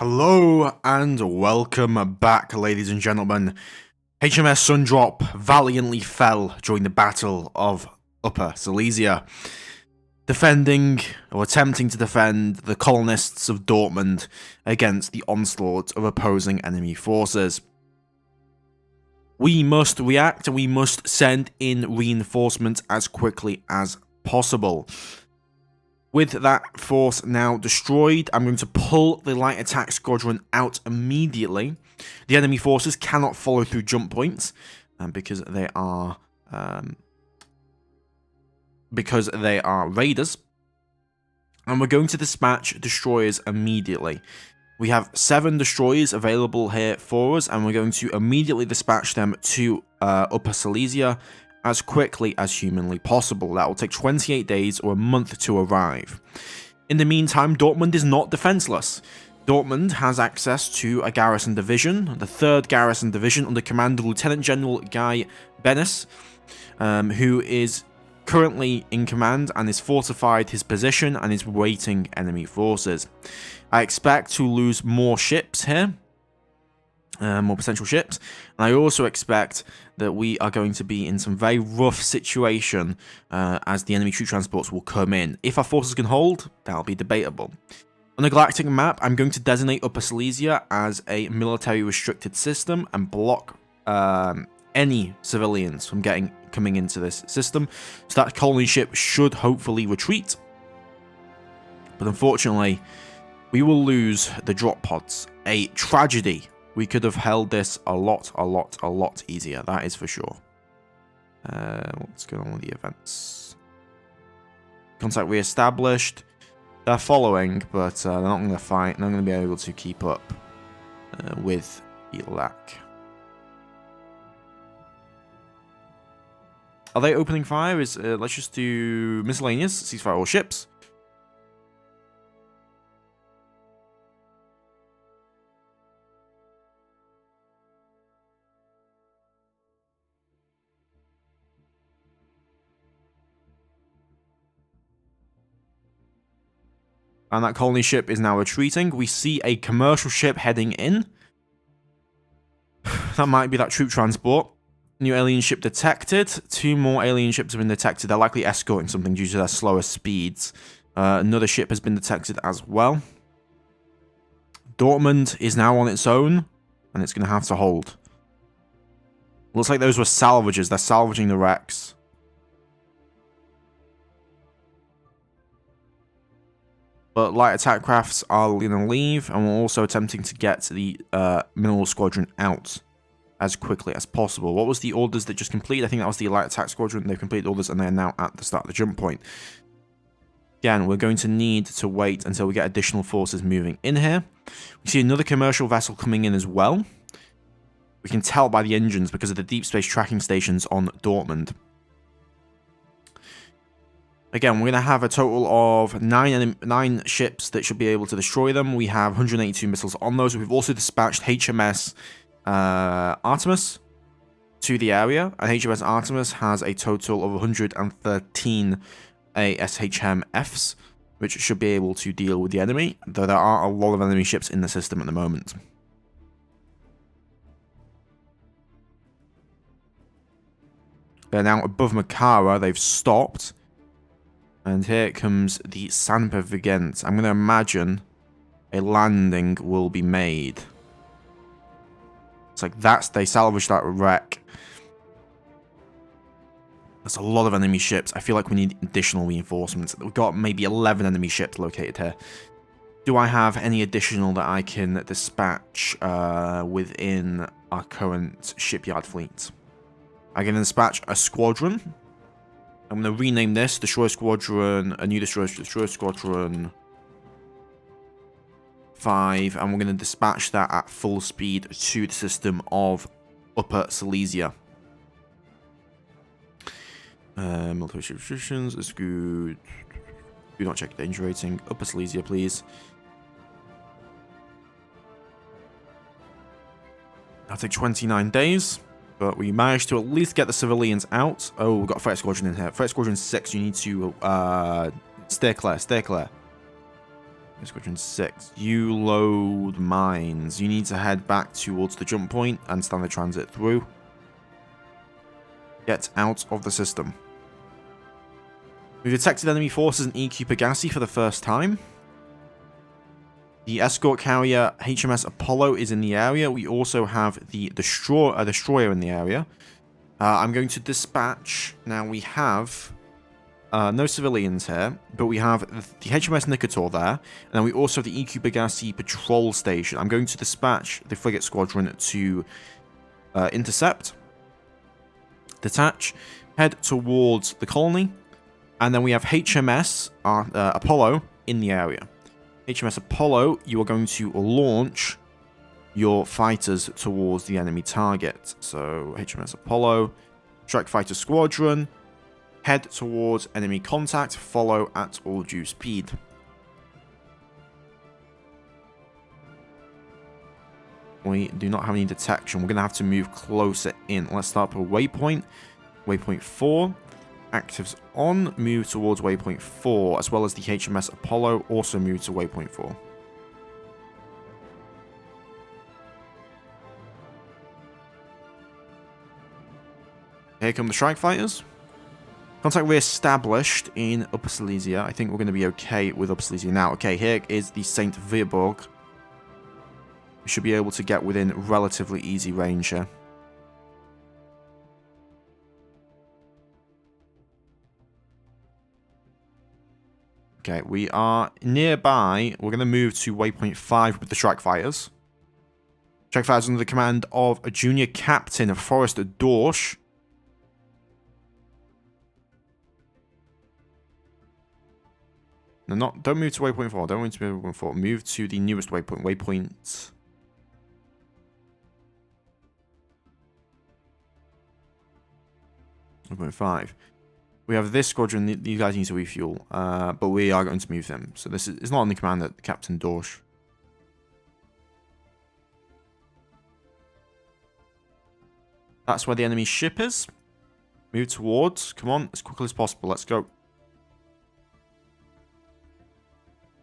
Hello and welcome back, ladies and gentlemen. HMS Sundrop valiantly fell during the Battle of Upper Silesia, defending or attempting to defend the colonists of Dortmund against the onslaught of opposing enemy forces. We must react and we must send in reinforcements as quickly as possible. With that force now destroyed, I'm going to pull the light attack squadron out immediately. The enemy forces cannot follow through jump points because they are raiders. And we're going to dispatch destroyers immediately. We have 7 destroyers available here for us, and we're going to immediately dispatch them to Upper Silesia as quickly as humanly possible. That will take 28 days or a month to arrive. In the meantime, Dortmund is not defenseless. Dortmund has access to a garrison division, the 3rd Garrison Division under command of Lieutenant General Guy Bennis, who is currently in command and has fortified his position and is waiting enemy forces. I expect to lose more ships here. More potential ships, and I also expect that we are going to be in some very rough situation as the enemy troop transports will come in. If our forces can hold, that'll be debatable. On the galactic map, I'm going to designate Upper Silesia as a military restricted system and block any civilians from coming into this system, so that colony ship should hopefully retreat. But unfortunately, we will lose the drop pods. A tragedy. We could have held this a lot easier, that is for sure. What's going on with the events? Contact re-established. They're following, but they're not going to fight. They're not going to be able to keep up with Elak. Are they opening fire? Let's just do miscellaneous, ceasefire all ships. And that colony ship is now retreating. We see a commercial ship heading in. That might be that troop transport. New alien ship detected. 2 more alien ships have been detected. They're likely escorting something due to their slower speeds. Another ship has been detected as well. Dortmund is now on its own, and it's going to have to hold. Looks like those were salvages. They're salvaging the wrecks. But light attack crafts are going to leave, and we're also attempting to get the mineral squadron out as quickly as possible. What was the orders that just completed? I think that was the light attack squadron. They've completed orders, and they're now at the start of the jump point. Again, we're going to need to wait until we get additional forces moving in here. We see another commercial vessel coming in as well. We can tell by the engines because of the deep space tracking stations on Dortmund. Again, we're going to have a total of 9 ships that should be able to destroy them. We have 182 missiles on those. We've also dispatched HMS Artemis to the area. And HMS Artemis has a total of 113 ASHM-Fs, which should be able to deal with the enemy, though there are a lot of enemy ships in the system at the moment. They're now above Makara. They've stopped. And here comes the Sanpervigent. I'm going to imagine a landing will be made. It's like they salvaged that wreck. There's a lot of enemy ships. I feel like we need additional reinforcements. We've got maybe 11 enemy ships located here. Do I have any additional that I can dispatch within our current shipyard fleet? I'm going to dispatch a squadron. I'm going to rename this Destroyer Squadron, a new Destroyer Squadron 5, and we're going to dispatch that at full speed to the system of Upper Silesia. Military restrictions is good. Do not check danger rating. Upper Silesia, please. That'll take 29 days. But we managed to at least get the civilians out. Oh, we've got a Freight Squadron in here. Freight Squadron 6, you need to steer clear, steer clear. Squadron 6. You load mines. You need to head back towards the jump point and stand the transit through. Get out of the system. We've detected enemy forces in EQ Pegassi for the first time. The escort carrier HMS Apollo is in the area. We also have the destroyer in the area. I'm going to dispatch. Now we have no civilians here, but we have the HMS Nicator there, and then we also have the EQ Pegassi patrol station. I'm going to dispatch the frigate squadron to intercept, detach, head towards the colony, and then we have HMS Apollo in the area. HMS Apollo, you are going to launch your fighters towards the enemy target. So HMS Apollo, strike fighter squadron, head towards enemy contact, follow at all due speed. We do not have any detection. We're going to have to move closer in. Let's start with waypoint. Waypoint 4. Actives on, move towards waypoint 4, as well as the HMS Apollo also move to waypoint 4. Here come the strike fighters. Contact re-established in Upper Silesia. I think we're going to be okay with Upper Silesia now. Okay, here is the St. Weerburg. We should be able to get within relatively easy range here. Okay, we are nearby. We're going to move to waypoint 5 with the strike fighters. Strike fighters under the command of a junior captain, Forrest Dorsch. No, don't move to waypoint 4. Don't move to waypoint 4. Move to the newest waypoint. Waypoint 5. We have this squadron. These guys need to refuel, but we are going to move them. So this is not on the command of Captain Dorsch. That's where the enemy ship is. Move towards. Come on, as quickly as possible. Let's go.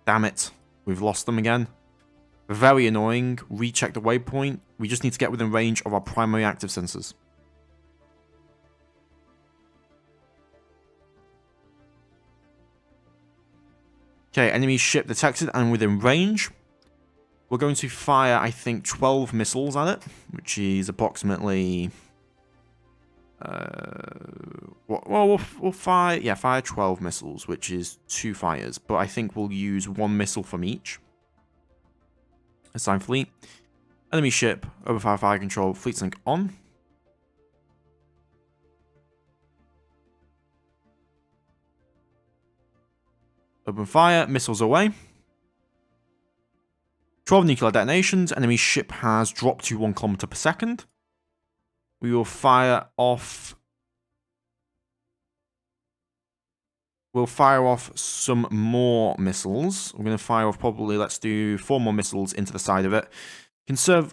Damn it. We've lost them again. Very annoying. Recheck the waypoint. We just need to get within range of our primary active sensors. Okay, enemy ship detected and within range. We're going to fire, I think, 12 missiles at it, which is approximately... well, we'll fire 12 missiles, which is 2 fires, but I think we'll use 1 missile from each. Assign fleet. Enemy ship, over fire control, fleet sync on. Open fire, missiles away. 12 nuclear detonations. Enemy ship has dropped to 1 kilometer per second. We will fire off... We'll fire off some more missiles. We're going to fire off probably, let's do 4 more missiles into the side of it.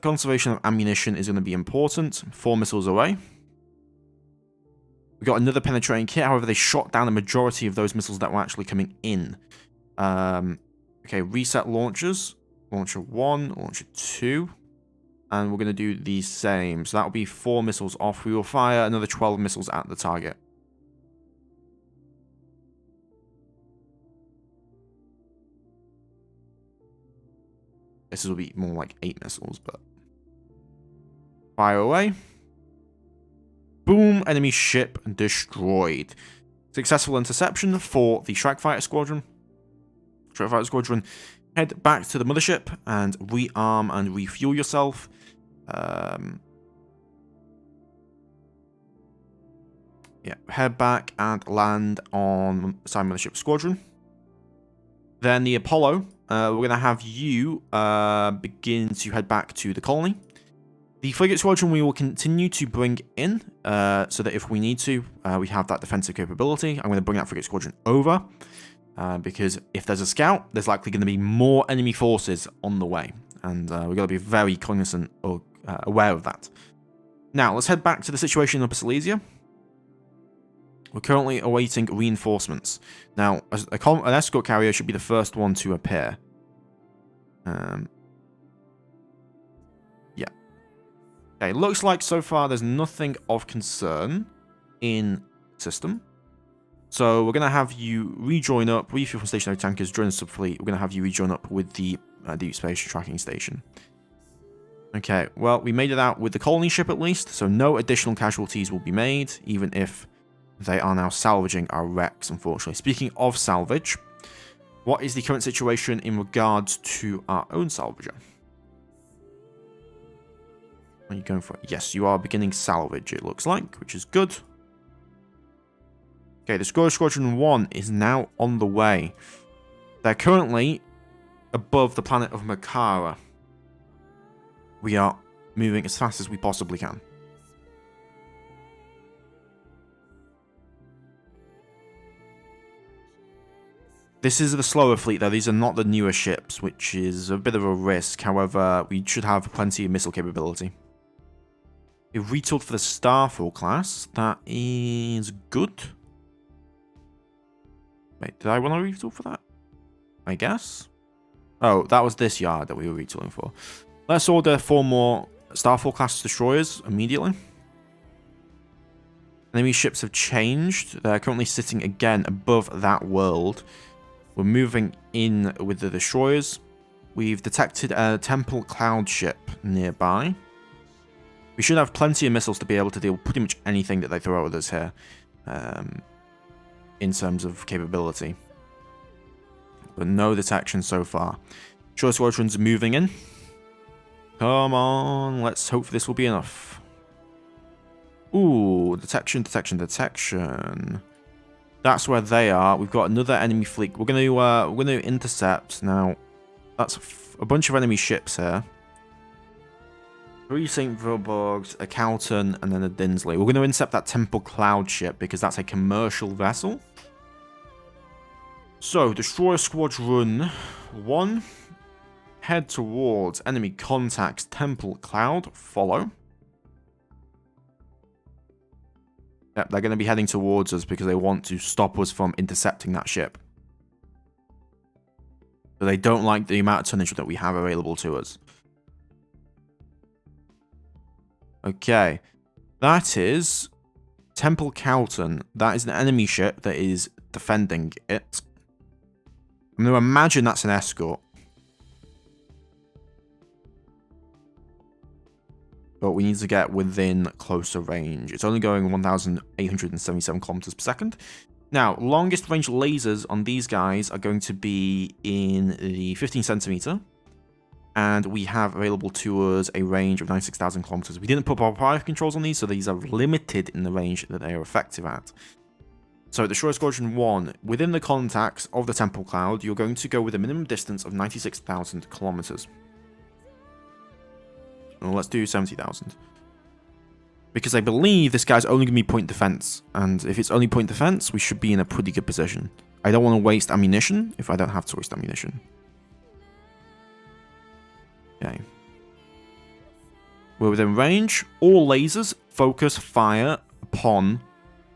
Conservation of ammunition is going to be important. 4 missiles away. We got another penetrating kit. However, they shot down the majority of those missiles that were actually coming in. Okay, reset launchers. Launcher 1, launcher 2. And we're going to do the same. So that will be 4 missiles off. We will fire another 12 missiles at the target. This will be more like 8 missiles, but... Fire away. Boom, enemy ship destroyed. Successful interception for the strike fighter squadron. Strike fighter squadron, head back to the mothership and rearm and refuel yourself. Yeah, head back and land on side mothership squadron. Then the Apollo, we're going to have you begin to head back to the colony. The frigate squadron we will continue to bring in, so that if we need to, we have that defensive capability. I'm going to bring that frigate squadron over, because if there's a scout, there's likely going to be more enemy forces on the way. And we've got to be very cognizant or aware of that. Now, let's head back to the situation in Upper Silesia. We're currently awaiting reinforcements. Now, an escort carrier should be the first one to appear. Yeah. Okay, looks like so far there's nothing of concern in the system. So we're going to have you rejoin up, refuel from stationary tankers, join the subfleet. We're going to have you rejoin up with the deep space tracking station. Okay, well, we made it out with the colony ship at least, so no additional casualties will be made, even if they are now salvaging our wrecks, unfortunately. Speaking of salvage, what is the current situation in regards to our own salvager? Are you going for it? Yes, you are beginning salvage, it looks like, which is good. Okay, the Squadron 1 is now on the way. They're currently above the planet of Makara. We are moving as fast as we possibly can. This is the slower fleet, though. These are not the newer ships, which is a bit of a risk. However, we should have plenty of missile capability. We've retooled for the Starfall class. That is good. Wait, did I want to retool for that? I guess. Oh, that was this yard that we were retooling for. Let's order 4 more Starfall class destroyers immediately. Enemy ships have changed. They're currently sitting again above that world. We're moving in with the destroyers. We've detected a Temple Cloud ship nearby. We should have plenty of missiles to be able to deal with pretty much anything that they throw at us here. In terms of capability. But no detection so far. Destroyer squadron's moving in. Come on, let's hope this will be enough. Ooh, detection. That's where they are. We've got another enemy fleet. We're gonna intercept now. That's a bunch of enemy ships here. 3 St. Vilborgs, a Calton, and then a Dinsley. We're going to intercept that Temple Cloud ship because that's a commercial vessel. So, Destroyer Squadron 1. Head towards enemy contacts Temple Cloud. Follow. Yep, they're going to be heading towards us because they want to stop us from intercepting that ship. So they don't like the amount of tonnage that we have available to us. Okay, that is Temple Calton. That is an enemy ship that is defending it. I'm going to imagine that's an escort. But we need to get within closer range. It's only going 1,877 kilometers per second. Now, longest range lasers on these guys are going to be in the 15 centimeter. And we have available to us a range of 96,000 kilometers. We didn't put proprietary controls on these, so these are limited in the range that they are effective at. So, Destroyer Squadron 1, within the contacts of the Temple Cloud, you're going to go with a minimum distance of 96,000 kilometers. Well, let's do 70,000. Because I believe this guy's only going to be point defense. And if it's only point defense, we should be in a pretty good position. I don't want to waste ammunition if I don't have to waste ammunition. Okay. We're within range. All lasers focus fire upon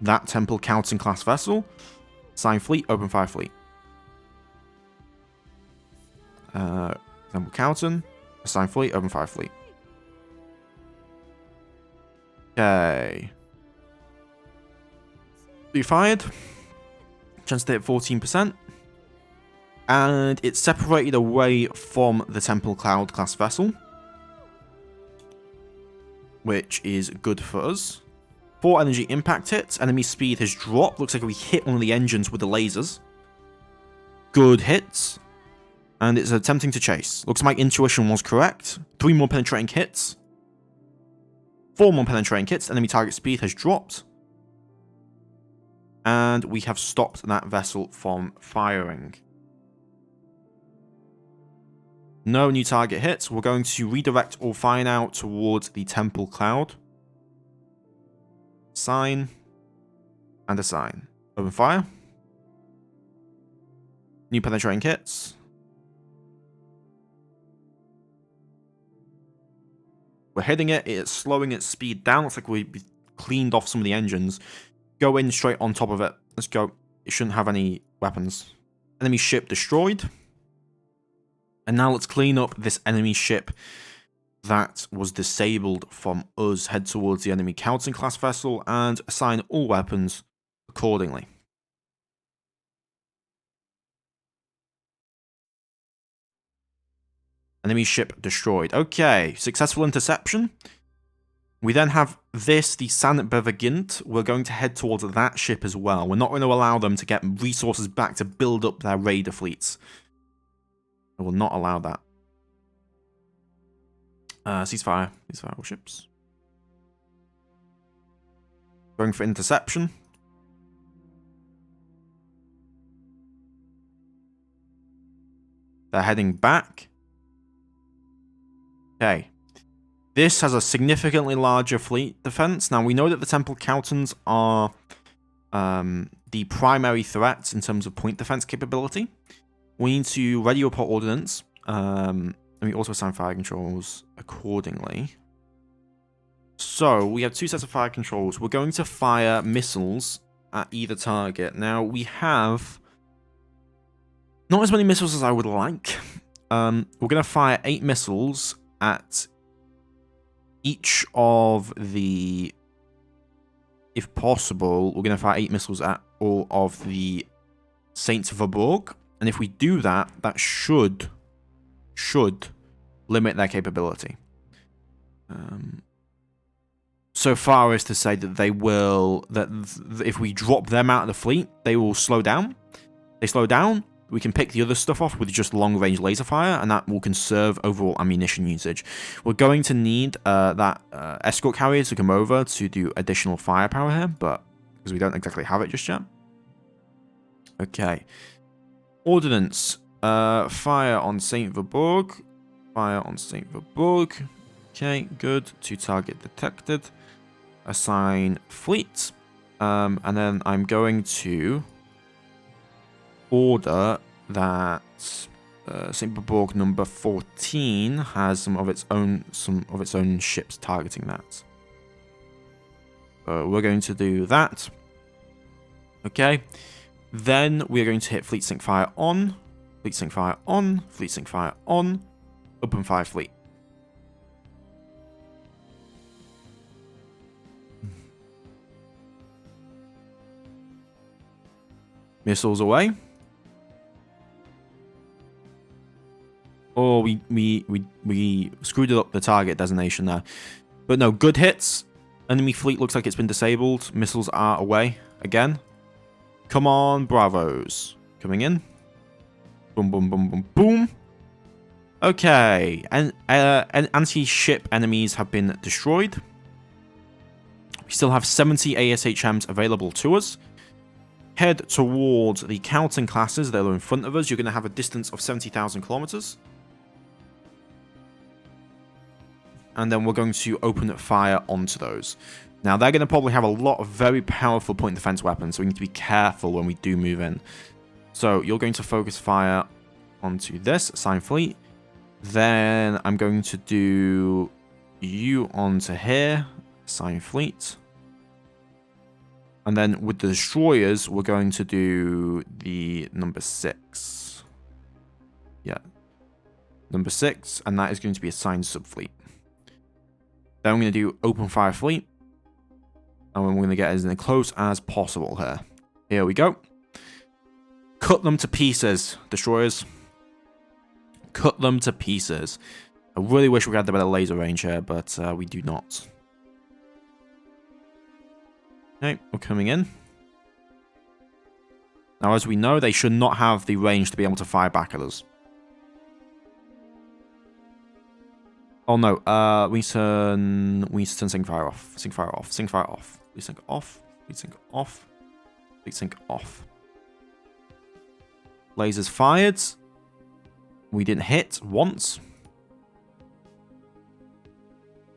that Temple Calton class vessel. Assign fleet, open fire fleet. Temple Calton, assign fleet, open fire fleet. Okay. Be fired. Chance to hit 14%. And it's separated away from the Temple Cloud class vessel, which is good for us. 4 energy impact hits. Enemy speed has dropped. Looks like we hit one of the engines with the lasers. Good hits. And it's attempting to chase. Looks like my intuition was correct. 3 more penetrating hits. 4 more penetrating hits. Enemy target speed has dropped. And we have stopped that vessel from firing. No new target hits. We're going to redirect all fire now towards the Temple Cloud. Assign. And assign. Open fire. New penetrating hits. We're hitting it. It's slowing its speed down. Looks like we cleaned off some of the engines. Go in straight on top of it. Let's go. It shouldn't have any weapons. Enemy ship destroyed. And now let's clean up this enemy ship that was disabled from us. Head towards the enemy Calton class vessel and assign all weapons accordingly. Enemy ship destroyed. Okay, successful interception. We then have this, the San Bevagint. We're going to head towards that ship as well. We're not going to allow them to get resources back to build up their raider fleets. I will not allow that. Ceasefire. Ceasefire all ships. Going for interception. They're heading back. Okay. This has a significantly larger fleet defense. Now, we know that the Temple Cautons are the primary threats in terms of point defense capability. We need to ready up our ordnance. And we also assign fire controls accordingly. So, we have two sets of fire controls. We're going to fire missiles at either target. Now, we have not as many missiles as I would like. We're going to fire 8 missiles at each of the, if possible, we're going to fire 8 missiles at all of the Saints Verborg. And if we do that, that should limit their capability. So far as to say that they will, if we drop them out of the fleet, they will slow down. They slow down. We can pick the other stuff off with just long-range laser fire, and that will conserve overall ammunition usage. We're going to need that escort carrier to come over to do additional firepower here, but because we don't exactly have it just yet. Okay. Ordnance. Fire on St. Verborg. Fire on St. Verborg. Okay, good. 2 target detected. Assign fleet. And then I'm going to order that St. Verborg number 14 has some of its own ships targeting that. So we're going to do that. Okay. Then we're going to hit fleet sync fire on, fleet sync fire on, fleet sync fire on, open fire fleet. Missiles away. Oh, we screwed up the target designation there. But no, good hits. Enemy fleet looks like it's been disabled. Missiles are away again. Come on, Bravos. Coming in. Boom, boom, boom, boom, boom. Okay. And anti-ship enemies have been destroyed. We still have 70 ASHMs available to us. Head towards the Calton classes that are in front of us. You're going to have a distance of 70,000 kilometers. And then we're going to open fire onto those. Now, they're going to probably have a lot of very powerful point defense weapons, so we need to be careful when we do move in. So, you're going to focus fire onto this, assign fleet. Then, I'm going to do you onto here, assign fleet. And then, with the destroyers, we're going to do the number 6. Yeah. Number 6, and that is going to be assigned subfleet. Then, I'm going to do open fire fleet. And we're going to get as close as possible here. Here we go. Cut them to pieces, destroyers. Cut them to pieces. I really wish we had the better laser range here, but we do not. Okay, we're coming in. Now, as we know, they should not have the range to be able to fire back at us. Oh no, we turn sync fire off. Sync fire off. Sync fire off. Fleet sync off. Fleet sync off. Fleet sync off. Lasers fired. We didn't hit once.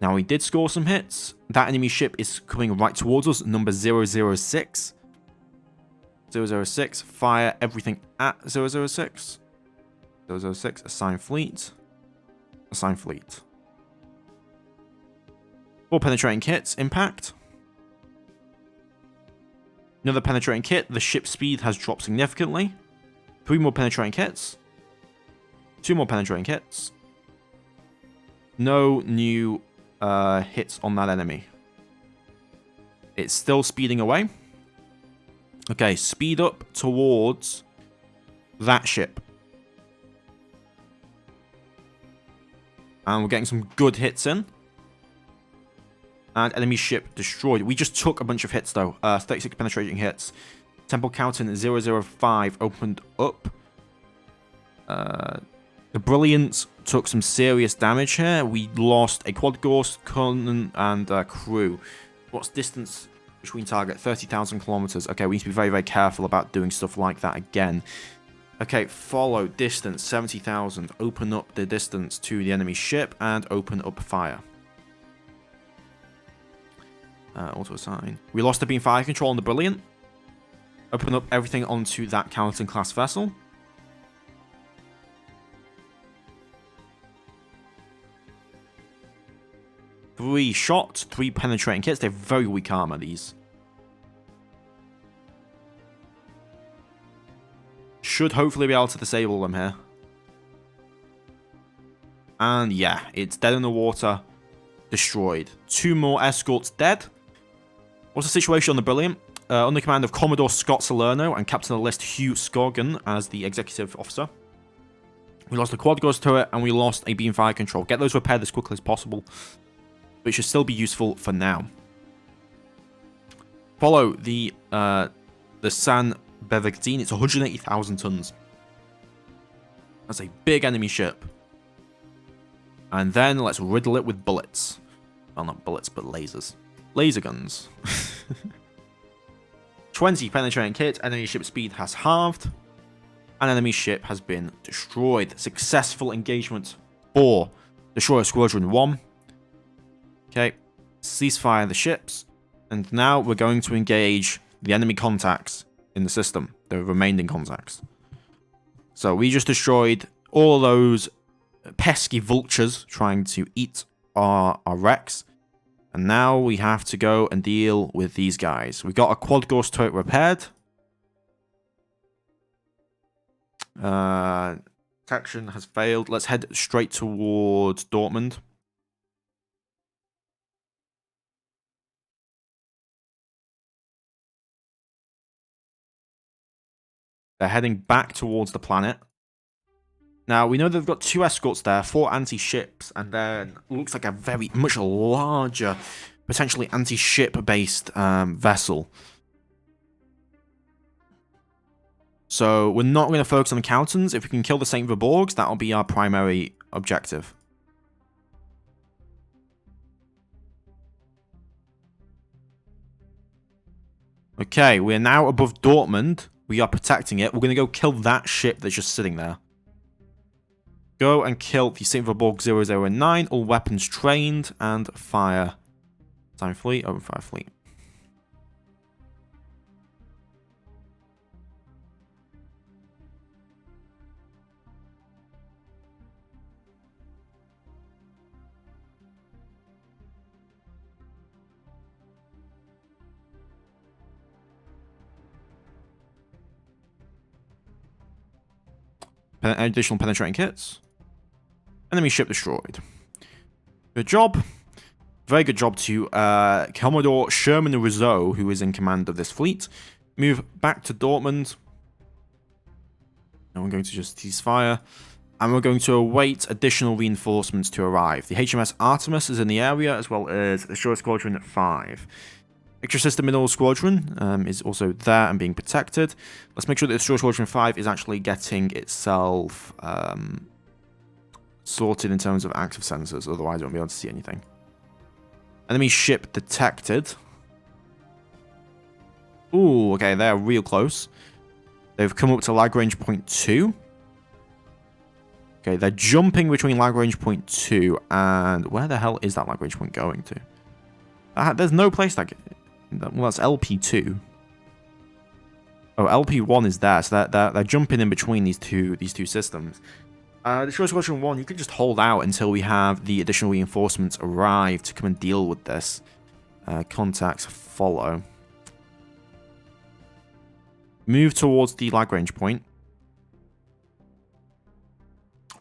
Now we did score some hits. That enemy ship is coming right towards us. Number 006. 006. Fire everything at 006. 006. Assign fleet. Assign fleet. 4 penetrating hits. Impact. Another penetrating hit. The ship speed has dropped significantly. 3 more penetrating hits. 2 more penetrating hits. No new hits on that enemy. It's still speeding away. Okay, speed up towards that ship. And we're getting some good hits in. And enemy ship destroyed. We just took a bunch of hits though. 36 penetrating hits. Temple Counting 005 opened up. The Brilliance took some serious damage here. We lost a Quad Ghost, Conan, and crew. What's distance between target? 30,000 kilometers. Okay, we need to be very, very careful about doing stuff like that again. Okay, follow distance 70,000. Open up the distance to the enemy ship and open up fire. Auto assign. We lost the beam fire control on the Brilliant. Open up everything onto that Counterton class vessel. Three shots, 3 penetrating hits. They're very weak armor, these. Should hopefully be able to disable them here. And yeah, it's dead in the water. Destroyed. 2 more escorts dead. What's the situation on the Brilliant? Under command of Commodore Scott Salerno and Captain of the List Hugh Scoggin as the executive officer. We lost a Quad Ghost turret and we lost a beam fire control. Get those repaired as quickly as possible. But it should still be useful for now. Follow the San Bernardino. It's 180,000 tons. That's a big enemy ship. And then let's riddle it with bullets. Well, not bullets, but lasers. Laser guns. 20 penetrating hits. Enemy ship speed has halved. And enemy ship has been destroyed. Successful engagement for Destroyer Squadron 1. Okay. Ceasefire the ships. And now we're going to engage the enemy contacts in the system. The remaining contacts. So we just destroyed all those pesky vultures trying to eat our wrecks. And now we have to go and deal with these guys. We got a Quad Ghost turret repaired. Action has failed. Let's head straight towards Dortmund. They're heading back towards the planet. Now, we know they've got 2 escorts there, 4 anti-ships, and then looks like a very much larger, potentially anti-ship based vessel. So, we're not going to focus on the Coutons. If we can kill the St. Viborgs, that'll be our primary objective. Okay, we're now above Dortmund. We are protecting it. We're going to go kill that ship that's just sitting there. Go and kill the St. Viborg 009. All weapons trained. And fire. Time fleet. Open fire fleet. Additional penetrating hits. Enemy ship destroyed. Good job. Very good job to Commodore Sherman Rousseau, who is in command of this fleet. Move back to Dortmund. And we're going to just ceasefire. And we're going to await additional reinforcements to arrive. The HMS Artemis is in the area, as well as Destroyer Squadron 5. Extra System Middle Squadron is also there and being protected. Let's make sure that Destroyer Squadron 5 is actually getting itself sorted in terms of active sensors, otherwise I won't be able to see anything. Enemy ship detected. Ooh, okay, they're real close. They've come up to Lagrange point 2. Okay, they're jumping between Lagrange point 2 and... Where the hell is that Lagrange point going to? There's no place that... Well, that's LP2. Oh, LP1 is there, so they're jumping in between these two systems. Destroyer Squadron 1, you can just hold out until we have the additional reinforcements arrive to come and deal with this. Contacts follow. Move towards the Lagrange point.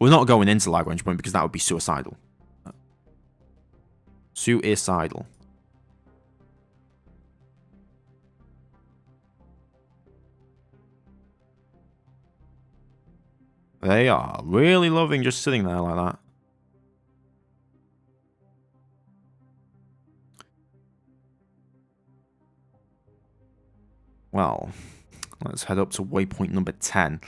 We're not going into Lagrange point because that would be suicidal. Suicidal. They are really loving just sitting there like that. Well, let's head up to waypoint number 10.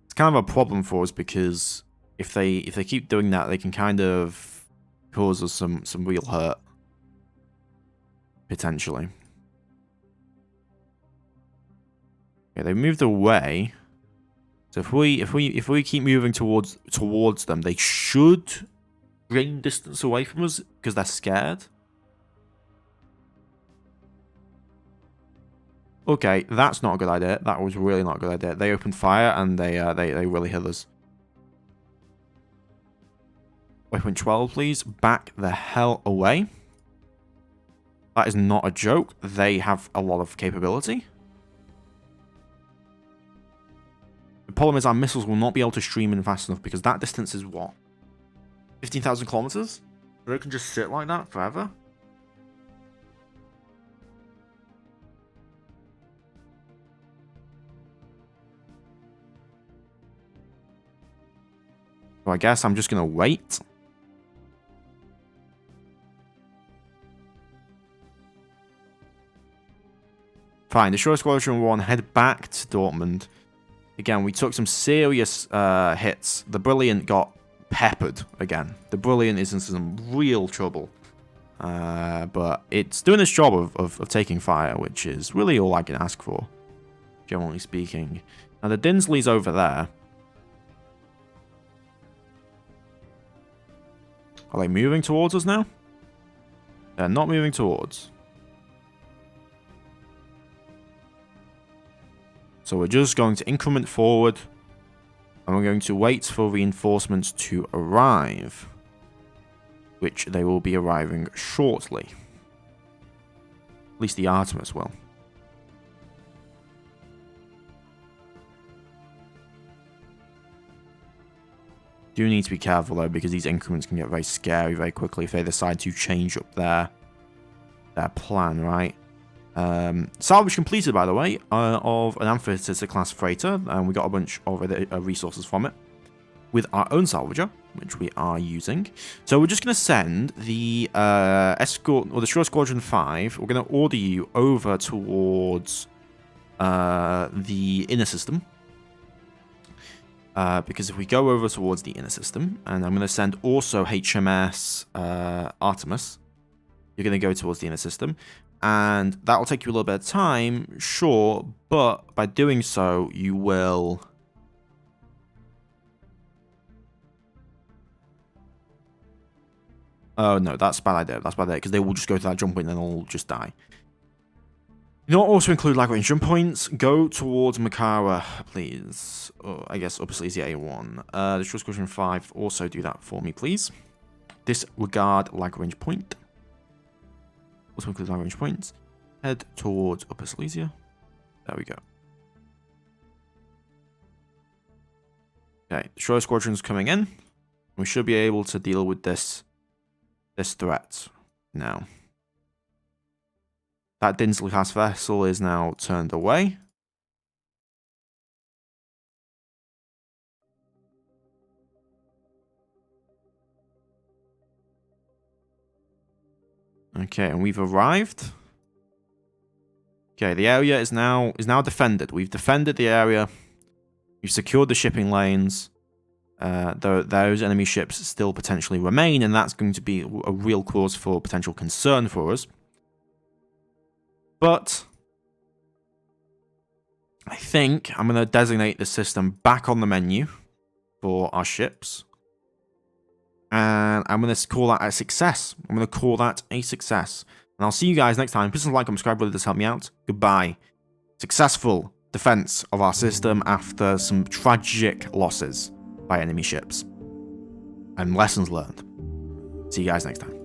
It's kind of a problem for us because if they keep doing that, they can kind of cause us some real hurt. Potentially. Okay, they moved away. So if we keep moving towards them, they should gain distance away from us because they're scared. Okay, that's not a good idea. That was really not a good idea. They opened fire and they really hit us. Waypoint 12, please. Back the hell away. That is not a joke. They have a lot of capability. The problem is our missiles will not be able to stream in fast enough because that distance is what? 15,000 kilometers? They can just sit like that forever? So I guess I'm just going to wait. Fine, Destroyer Squadron 1, head back to Dortmund. Again, we took some serious hits. The Brilliant got peppered again. The Brilliant is in some real trouble. But it's doing its job of taking fire, which is really all I can ask for, generally speaking. Now, the Dinsley's over there. Are they moving towards us now? They're not moving towards. So we're just going to increment forward. And we're going to wait for reinforcements to arrive. Which they will be arriving shortly. At least the Artemis will. Do need to be careful though, because these increments can get very scary very quickly if they decide to change up their plan, right? Salvage completed, by the way, of an Amphitheater class freighter, and we got a bunch of resources from it with our own salvager, which we are using. So we're just going to send the escort, or the Destroyer Squadron 5. We're going to order you over towards the inner system. Because if we go over towards the inner system, and I'm going to send also HMS Artemis, you're going to go towards the inner system, and that will take you a little bit of time, sure, but by doing so, you will... Oh, no, that's a bad idea. That's a bad idea, because they will just go to that jump point and then they'll just die. You know, also include Lagrange jump points. Go towards Makara, please. Oh, I guess Upper Silesia A1. The Destroyer Squadron 5, also do that for me, please. Disregard Lagrange point. Also include Lagrange points. Head towards Upper Silesia. There we go. Okay, Destroyer Squadron's coming in. We should be able to deal with this threat now. That Dinsley class vessel is now turned away. Okay, and we've arrived. Okay, the area is now defended. We've defended the area. We've secured the shipping lanes. Those enemy ships still potentially remain, and that's going to be a real cause for potential concern for us. But I think I'm going to designate the system back on the menu for our ships. And I'm going to call that a success. I'm going to call that a success. And I'll see you guys next time. Please like and subscribe, really does help me out. Goodbye. Successful defense of our system after some tragic losses by enemy ships. And lessons learned. See you guys next time.